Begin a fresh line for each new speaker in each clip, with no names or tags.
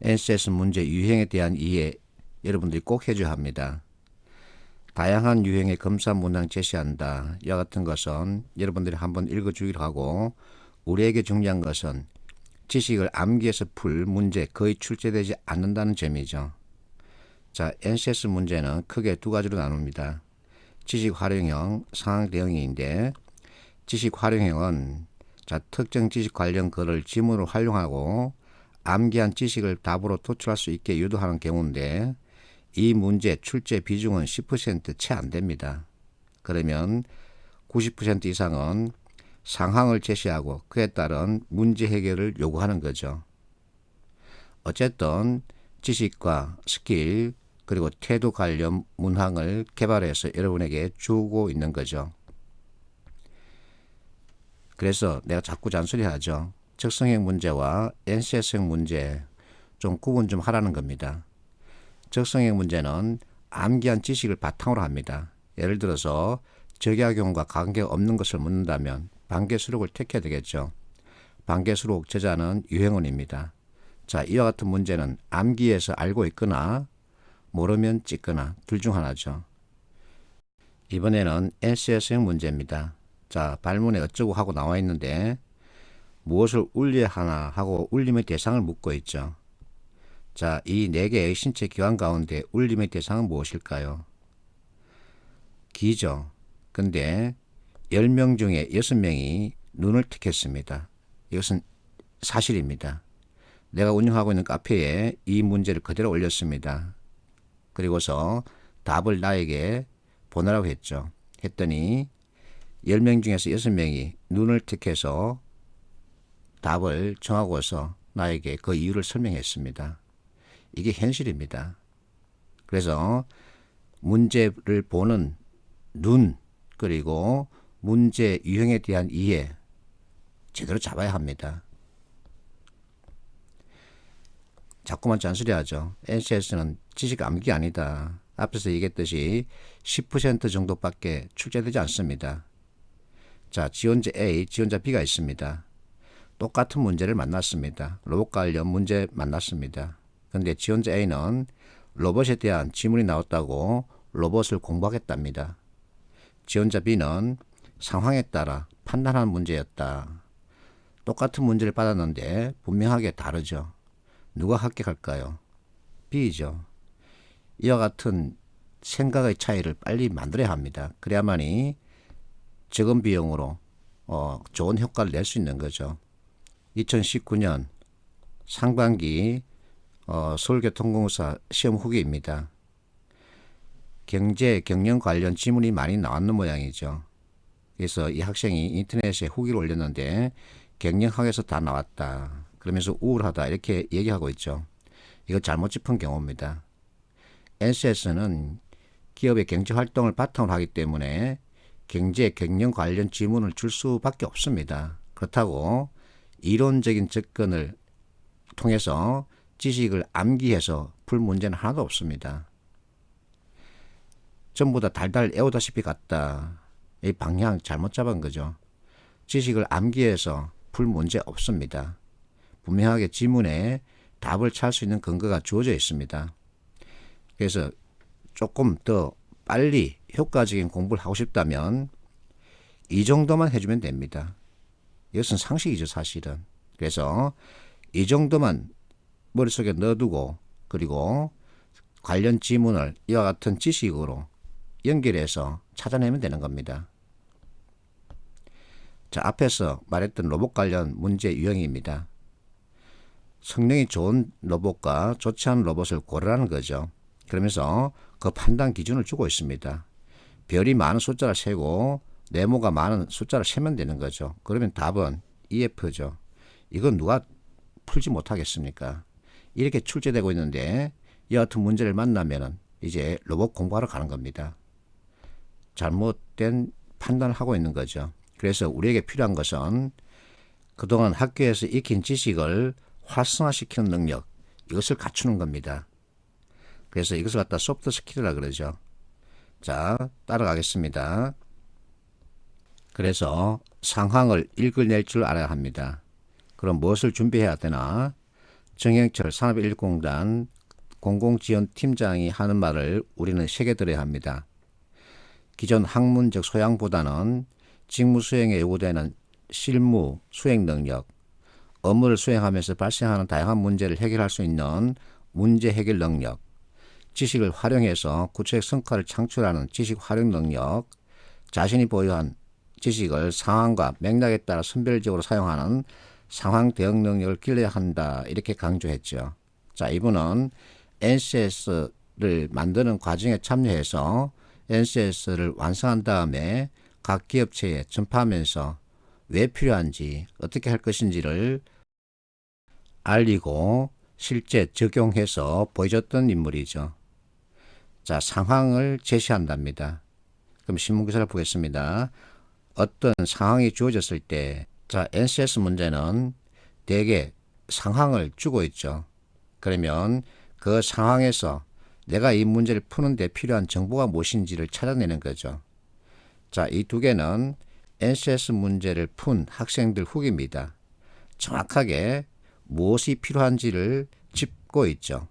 NCS 문제 유형에 대한 이해 여러분들이 꼭 해줘야 합니다. 다양한 유형의 검사 문항 제시한다. 이와 같은 것은 여러분들이 한번 읽어주기로 하고, 우리에게 중요한 것은 지식을 암기해서 풀 문제 거의 출제되지 않는다는 점이죠. 자, NCS 문제는 크게 두 가지로 나눕니다. 지식 활용형, 상황 대응형인데, 지식 활용형은 특정 지식 관련 글을 지문으로 활용하고 암기한 지식을 답으로 도출할 수 있게 유도하는 경우인데, 이 문제 출제 비중은 10% 채 안 됩니다. 그러면 90% 이상은 상황을 제시하고 그에 따른 문제 해결을 요구하는 거죠. 어쨌든 지식과 스킬 그리고 태도 관련 문항을 개발해서 여러분에게 주고 있는 거죠. 그래서 내가 자꾸 잔소리하죠. 적성형 문제와 NCS형 문제 좀 구분 좀 하라는 겁니다. 적성형 문제는 암기한 지식을 바탕으로 합니다. 예를 들어서 적약용과 관계없는 것을 묻는다면 반개수록을 택해야 되겠죠. 반개수록 저자는 유행원입니다. 자, 이와 같은 문제는 암기해서 알고 있거나 모르면 찍거나 둘 중 하나죠. 이번에는 NCS형 문제입니다. 자, 발문에 어쩌고 하고 나와 있는데 무엇을 울려야 하나 하고 울림의 대상을 묻고 있죠. 자, 이 4개의 신체 기관 가운데 울림의 대상은 무엇일까요? 기죠. 근데 10명 중에 6명이 눈을 택했습니다. 이것은 사실입니다. 내가 운영하고 있는 카페에 이 문제를 그대로 올렸습니다. 그리고서 답을 나에게 보내라고 했죠. 했더니 10명 중에서 6명이 눈을 택해서 답을 정하고서 나에게 그 이유를 설명했습니다. 이게 현실입니다. 그래서 문제를 보는 눈 그리고 문제 유형에 대한 이해 제대로 잡아야 합니다. 자꾸만 잔소리하죠. NCS는 지식 암기 아니다. 앞에서 얘기했듯이 10% 정도밖에 출제되지 않습니다. 자, 지원자 A, 지원자 B가 있습니다. 똑같은 문제를 만났습니다. 로봇 관련 문제 만났습니다. 그런데 지원자 A는 로봇에 대한 지문이 나왔다고 로봇을 공부하겠답니다. 지원자 B는 상황에 따라 판단하는 문제였다. 똑같은 문제를 받았는데 분명하게 다르죠. 누가 합격할까요? B죠. 이와 같은 생각의 차이를 빨리 만들어야 합니다. 그래야만이 적은 비용으로 좋은 효과를 낼 수 있는 거죠. 2019년 상반기 서울교통공사 시험 후기입니다. 경제, 경영 관련 지문이 많이 나왔는 모양이죠. 그래서 이 학생이 인터넷에 후기를 올렸는데 경영학에서 다 나왔다. 그러면서 우울하다 이렇게 얘기하고 있죠. 이거 잘못 짚은 경우입니다. NCS는 기업의 경제활동을 바탕으로 하기 때문에 경제, 경영 관련 지문을 줄 수밖에 없습니다. 그렇다고 이론적인 접근을 통해서 지식을 암기해서 풀 문제는 하나도 없습니다. 전부 다 달달 애우다시피 갔다. 이 방향 잘못 잡은 거죠. 지식을 암기해서 풀 문제 없습니다. 분명하게 지문에 답을 찾을 수 있는 근거가 주어져 있습니다. 그래서 조금 더 빨리 효과적인 공부를 하고 싶다면 이 정도만 해주면 됩니다. 이것은 상식이죠, 사실은. 그래서 이 정도만 머릿속에 넣어두고 그리고 관련 지문을 이와 같은 지식으로 연결해서 찾아내면 되는 겁니다. 자, 앞에서 말했던 로봇 관련 문제 유형입니다. 성능이 좋은 로봇과 좋지 않은 로봇을 고르라는 거죠. 그러면서 그 판단 기준을 주고 있습니다. 별이 많은 숫자를 세고 네모가 많은 숫자를 세면 되는 거죠. 그러면 답은 EF죠. 이건 누가 풀지 못하겠습니까? 이렇게 출제되고 있는데 이 같은 문제를 만나면 이제 로봇 공부하러 가는 겁니다. 잘못된 판단을 하고 있는 거죠. 그래서 우리에게 필요한 것은 그동안 학교에서 익힌 지식을 활성화시키는 능력, 이것을 갖추는 겁니다. 그래서 이것을 갖다 소프트 스킬이라 그러죠. 자, 따라가겠습니다. 그래서 상황을 읽어낼 줄 알아야 합니다. 그럼 무엇을 준비해야 되나? 정영철 산업인력공단 공공지원팀장이 하는 말을 우리는 새겨들어야 합니다. 기존 학문적 소양보다는 직무 수행에 요구되는 실무 수행 능력, 업무를 수행하면서 발생하는 다양한 문제를 해결할 수 있는 문제 해결 능력, 지식을 활용해서 구체적 성과를 창출하는 지식 활용 능력, 자신이 보유한 지식을 상황과 맥락에 따라 선별적으로 사용하는 상황 대응 능력을 길러야 한다. 이렇게 강조했죠. 자, 이분은 NCS를 만드는 과정에 참여해서 NCS를 완성한 다음에 각 기업체에 전파하면서 왜 필요한지 어떻게 할 것인지를 알리고 실제 적용해서 보여줬던 인물이죠. 자, 상황을 제시한답니다. 그럼 신문기사를 보겠습니다. 어떤 상황이 주어졌을 때, 자, NCS 문제는 대개 상황을 주고 있죠. 그러면 그 상황에서 내가 이 문제를 푸는 데 필요한 정보가 무엇인지를 찾아내는 거죠. 자, 이 두 개는 NCS 문제를 푼 학생들 후기입니다. 정확하게 무엇이 필요한지를 짚고 있죠.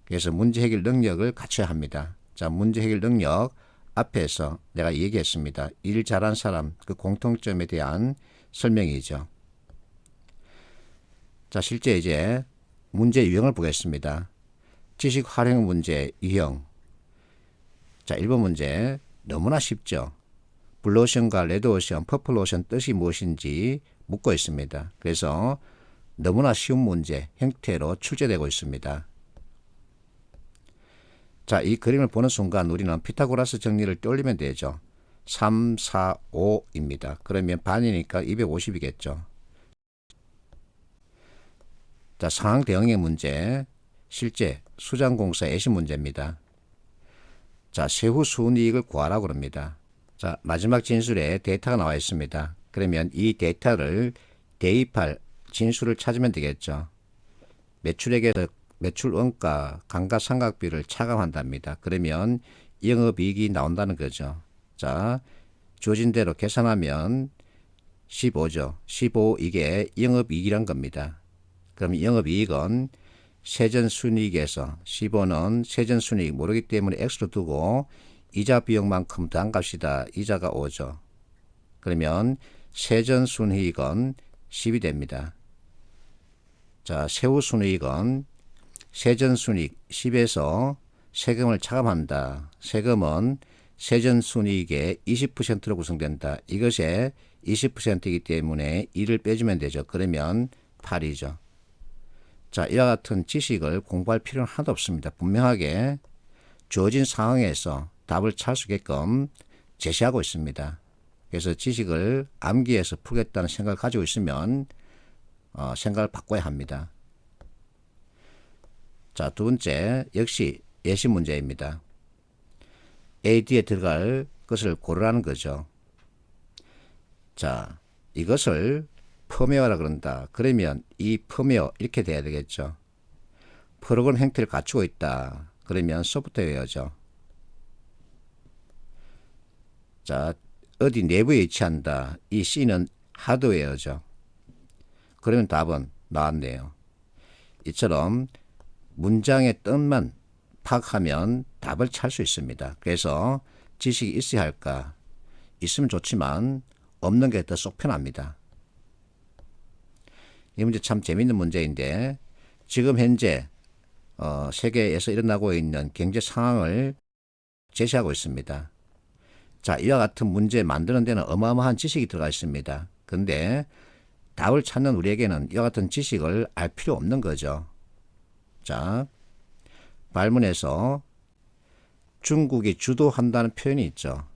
그래서 문제 해결 능력을 갖춰야 합니다. 자, 문제 해결 능력 앞에서 내가 얘기했습니다. 일 잘한 사람 그 공통점에 대한 설명이죠. 자, 실제 이제 문제 유형을 보겠습니다. 지식 활용 문제 유형. 자, 1번 문제 너무나 쉽죠. 블루오션과 레드오션, 퍼플오션 뜻이 무엇인지 묻고 있습니다. 그래서 너무나 쉬운 문제 형태로 출제되고 있습니다. 자, 이 그림을 보는 순간 우리는 피타고라스 정리를 떠올리면 되죠. 3, 4, 5입니다. 그러면 반이니까 250이겠죠. 자, 상황 대응의 문제, 실제 수장공사 애시 문제입니다. 자, 세후 순이익을 구하라고 합니다. 자, 마지막 진술에 데이터가 나와 있습니다. 그러면 이 데이터를 대입할 진술을 찾으면 되겠죠. 매출액에서 매출 원가, 감가상각비를 차감한답니다. 그러면 영업이익이 나온다는 거죠. 자, 주어진 대로 계산하면 15죠. 15 이게 영업이익이란 겁니다. 그럼 영업이익은 세전순이익에서 15는 세전순이익 모르기 때문에 X로 두고 이자 비용만큼 더한 값이다. 이자가 5죠. 그러면 세전순이익은 10이 됩니다. 자, 세후순이익은 세전순이익 10에서 세금을 차감한다. 세금은 세전순이익의 20%로 구성된다. 이것의 20%이기 때문에 2를 빼주면 되죠. 그러면 8이죠. 자, 이와 같은 지식을 공부할 필요는 하나도 없습니다. 분명하게 주어진 상황에서 답을 찾을 수 있게끔 제시하고 있습니다. 그래서 지식을 암기해서 풀겠다는 생각을 가지고 있으면 생각을 바꿔야 합니다. 자, 두 번째 역시 예시 문제입니다. A, D에 들어갈 것을 고르라는 거죠. 자, 이것을 펌웨어라 그런다. 그러면 이 펌웨어 이렇게 돼야 되겠죠. 프로그램 형태를 갖추고 있다. 그러면 소프트웨어죠. 자, 어디 내부에 위치한다. 이 C는 하드웨어죠. 그러면 답은 나왔네요. 이처럼 문장의 뜻만 파악하면 답을 찾을 수 있습니다. 그래서 지식이 있어야 할까? 있으면 좋지만 없는 게 더 속 편합니다. 이 문제 참 재미있는 문제인데 지금 현재 세계에서 일어나고 있는 경제 상황을 제시하고 있습니다. 자, 이와 같은 문제 만드는 데는 어마어마한 지식이 들어가 있습니다. 그런데 답을 찾는 우리에게는 이와 같은 지식을 알 필요 없는 거죠. 자, 발문에서 중국이 주도한다는 표현이 있죠.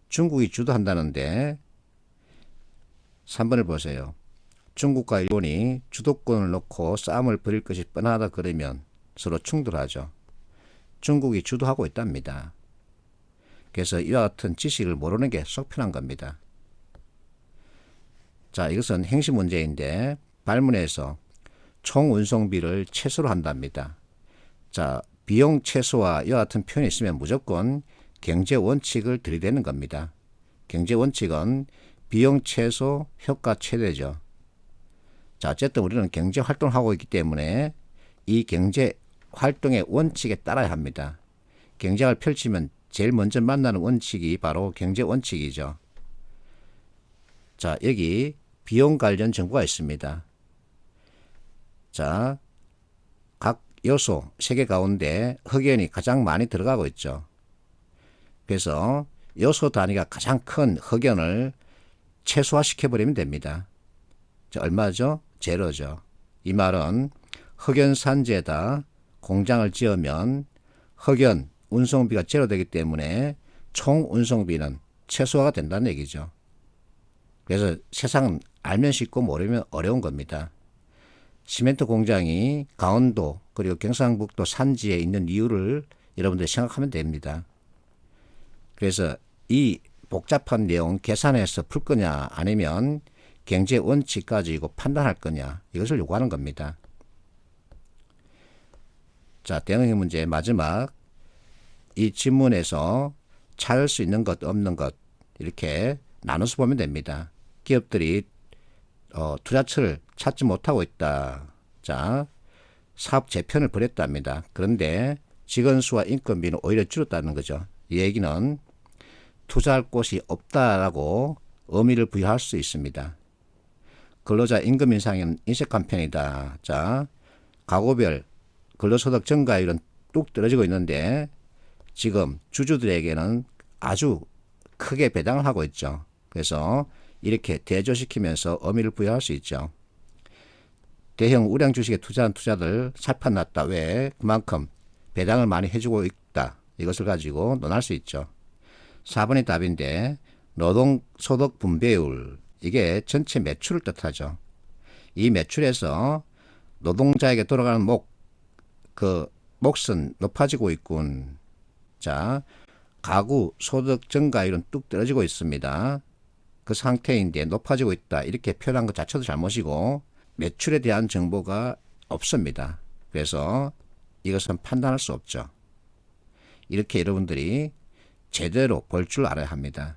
중국이 주도한다는데 3번을 보세요. 중국과 일본이 주도권을 놓고 싸움을 벌일 것이 뻔하다 그러면 서로 충돌하죠. 중국이 주도하고 있답니다. 그래서 이와 같은 지식을 모르는 게 속 편한 겁니다. 자, 이것은 행시 문제인데 발문에서 총 운송비를 최소로 한답니다. 자, 비용 최소화 이와 같은 표현이 있으면 무조건 경제 원칙을 들이대는 겁니다. 경제 원칙은 비용 최소, 효과 최대죠. 자, 어쨌든 우리는 경제 활동을 하고 있기 때문에 이 경제 활동의 원칙에 따라야 합니다. 경쟁을 펼치면 제일 먼저 만나는 원칙이 바로 경제 원칙이죠. 자, 여기 비용 관련 정보가 있습니다. 자, 각 요소 3개 가운데 흑연이 가장 많이 들어가고 있죠. 그래서 요소 단위가 가장 큰 흑연을 최소화시켜버리면 됩니다. 자, 얼마죠? 제로죠. 이 말은 흑연 산지에다 공장을 지으면 흑연 운송비가 제로 되기 때문에 총 운송비는 최소화가 된다는 얘기죠. 그래서 세상은 알면 쉽고 모르면 어려운 겁니다. 시멘트 공장이 강원도 그리고 경상북도 산지에 있는 이유를 여러분들이 생각하면 됩니다. 그래서 이 복잡한 내용 계산해서 풀 거냐 아니면 경제 원칙 가지고 판단할 거냐 이것을 요구하는 겁니다. 자, 대응형 문제 마지막 이 지문에서 찾을 수 있는 것 없는 것 이렇게 나눠서 보면 됩니다. 기업들이 투자처를 찾지 못하고 있다. 자, 사업 재편을 벌였답니다. 그런데 직원 수와 인건비는 오히려 줄었다는 거죠. 이 얘기는 투자할 곳이 없다라고 의미를 부여할 수 있습니다. 근로자 임금 인상은 인색한 편이다. 자, 가구별 근로소득 증가율은 뚝 떨어지고 있는데 지금 주주들에게는 아주 크게 배당을 하고 있죠. 그래서 이렇게 대조시키면서 의미를 부여할 수 있죠. 대형 우량 주식에 투자한 투자들 살판났다. 왜? 그만큼 배당을 많이 해주고 있다. 이것을 가지고 논할 수 있죠. 4번이 답인데 노동소득 분배율 이게 전체 매출을 뜻하죠. 이 매출에서 노동자에게 돌아가는 몫은 높아지고 있군. 자, 가구 소득 증가율은 뚝 떨어지고 있습니다. 그 상태인데 높아지고 있다. 이렇게 표현한 것 자체도 잘못이고 매출에 대한 정보가 없습니다. 그래서 이것은 판단할 수 없죠. 이렇게 여러분들이 제대로 볼 줄 알아야 합니다.